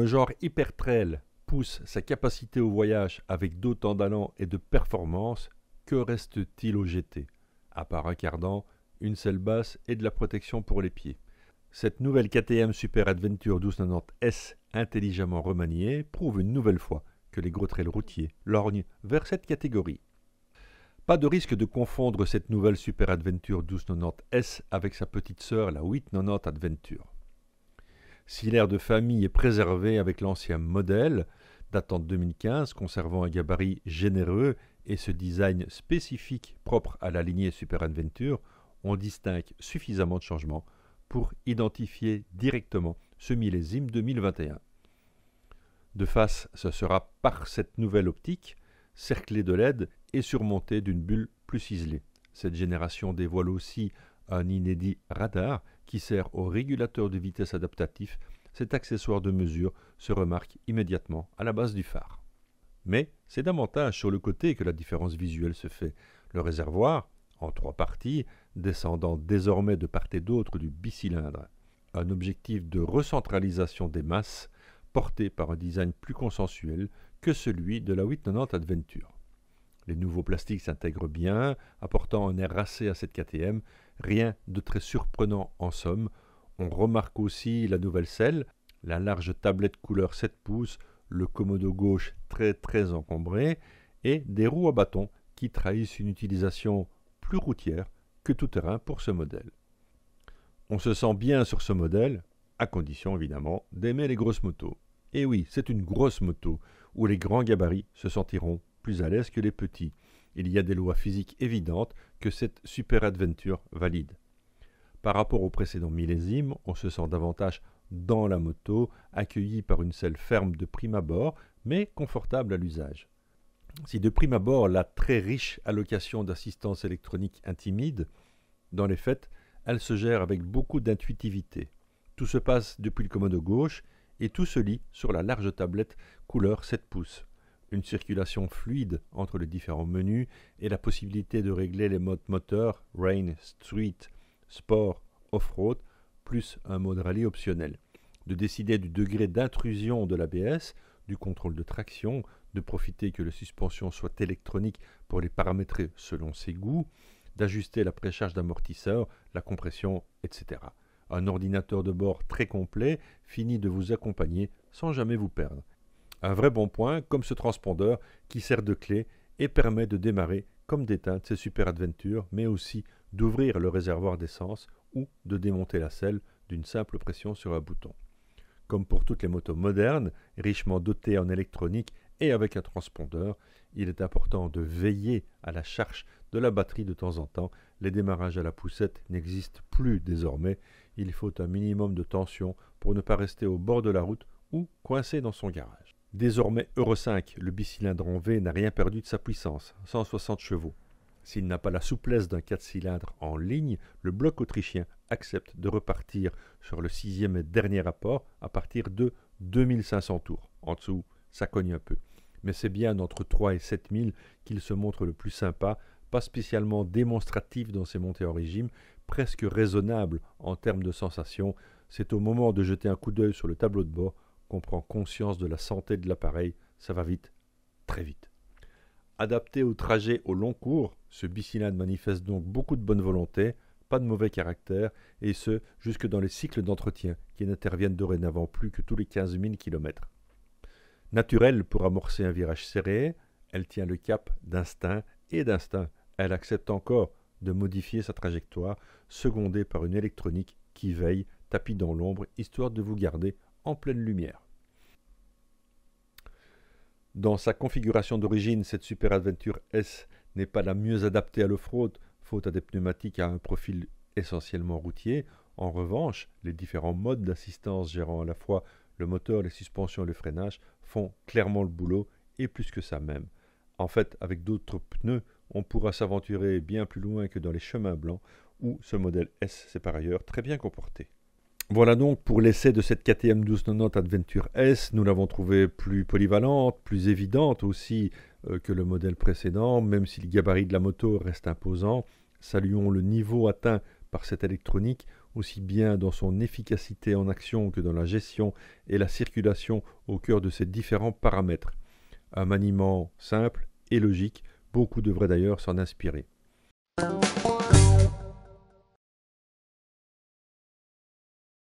le genre hypertrail pousse sa capacité au voyage avec d'autant d'allant et de performance, que reste-t-il au GT? À part un cardan, une selle basse et de la protection pour les pieds. Cette nouvelle KTM Super Adventure 1290S intelligemment remaniée prouve une nouvelle fois que les gros trails routiers lorgnent vers cette catégorie. Pas de risque de confondre cette nouvelle Super Adventure 1290S avec sa petite sœur la 890 Adventure. Si l'air de famille est préservé avec l'ancien modèle, datant de 2015, conservant un gabarit généreux et ce design spécifique propre à la lignée Super Adventure, on distingue suffisamment de changements pour identifier directement ce millésime 2021. De face, ce sera par cette nouvelle optique, cerclée de LED et surmontée d'une bulle plus ciselée. Cette génération dévoile aussi un inédit radar qui sert au régulateur de vitesse adaptatif. Cet accessoire de mesure se remarque immédiatement à la base du phare. Mais c'est davantage sur le côté que la différence visuelle se fait. Le réservoir, en 3 parties, descendant désormais de part et d'autre du bicylindre. Un objectif de recentralisation des masses, porté par un design plus consensuel que celui de la 890 Adventure. Les nouveaux plastiques s'intègrent bien, apportant un air racé à cette KTM, rien de très surprenant en somme. On remarque aussi la nouvelle selle, la large tablette couleur 7 pouces, le commodo gauche très encombré, et des roues à bâton qui trahissent une utilisation plus routière que tout terrain pour ce modèle. On se sent bien sur ce modèle, à condition évidemment d'aimer les grosses motos. Et oui, c'est une grosse moto, où les grands gabarits se sentiront plus à l'aise que les petits. Il y a des lois physiques évidentes que cette Super Adventure valide. Par rapport au précédent millésime, on se sent davantage dans la moto, accueilli par une selle ferme de prime abord, mais confortable à l'usage. Si de prime abord la très riche allocation d'assistance électronique intimide, dans les faits, elle se gère avec beaucoup d'intuitivité. Tout se passe depuis le commodo gauche et tout se lit sur la large tablette couleur 7 pouces. Une circulation fluide entre les différents menus et la possibilité de régler les modes moteur, rain, street, sport, off-road, plus un mode rallye optionnel. De décider du degré d'intrusion de l'ABS, du contrôle de traction, de profiter que la suspension soit électronique pour les paramétrer selon ses goûts, d'ajuster la précharge d'amortisseur, la compression, etc. Un ordinateur de bord très complet finit de vous accompagner sans jamais vous perdre. Un vrai bon point, comme ce transpondeur qui sert de clé et permet de démarrer comme d'éteindre ces Super Adventure, mais aussi d'ouvrir le réservoir d'essence ou de démonter la selle d'une simple pression sur un bouton. Comme pour toutes les motos modernes, richement dotées en électronique et avec un transpondeur, il est important de veiller à la charge de la batterie de temps en temps. Les démarrages à la poussette n'existent plus désormais. Il faut un minimum de tension pour ne pas rester au bord de la route ou coincé dans son garage. Désormais Euro 5, le bicylindre en V n'a rien perdu de sa puissance, 160 chevaux. S'il n'a pas la souplesse d'un 4 cylindres en ligne, le bloc autrichien accepte de repartir sur le 6e et dernier rapport à partir de 2500 tours. En dessous, ça cogne un peu. Mais c'est bien entre 3 et 7000 qu'il se montre le plus sympa, pas spécialement démonstratif dans ses montées en régime, presque raisonnable en termes de sensations. C'est au moment de jeter un coup d'œil sur le tableau de bord qu'on prend conscience de la santé de l'appareil. Ça va vite, très vite. Adapté au trajet au long cours, ce bicylindre manifeste donc beaucoup de bonne volonté, pas de mauvais caractère, et ce, jusque dans les cycles d'entretien, qui n'interviennent dorénavant plus que tous les 15 000 km. Naturelle pour amorcer un virage serré, elle tient le cap d'instinct, et d'instinct, elle accepte encore de modifier sa trajectoire, secondée par une électronique qui veille, tapis dans l'ombre, histoire de vous garder en pleine lumière. Dans sa configuration d'origine, cette Super Adventure S n'est pas la mieux adaptée à l'off-road, faute à des pneumatiques à un profil essentiellement routier. En revanche, les différents modes d'assistance gérant à la fois le moteur, les suspensions et le freinage font clairement le boulot, et plus que ça même. En fait, avec d'autres pneus, on pourra s'aventurer bien plus loin que dans les chemins blancs, où ce modèle S s'est par ailleurs très bien comporté. Voilà donc pour l'essai de cette KTM 1290 Adventure S. Nous l'avons trouvée plus polyvalente, plus évidente aussi que le modèle précédent, même si le gabarit de la moto reste imposant. Saluons le niveau atteint par cette électronique, aussi bien dans son efficacité en action que dans la gestion et la circulation au cœur de ces différents paramètres. Un maniement simple et logique, beaucoup devraient d'ailleurs s'en inspirer.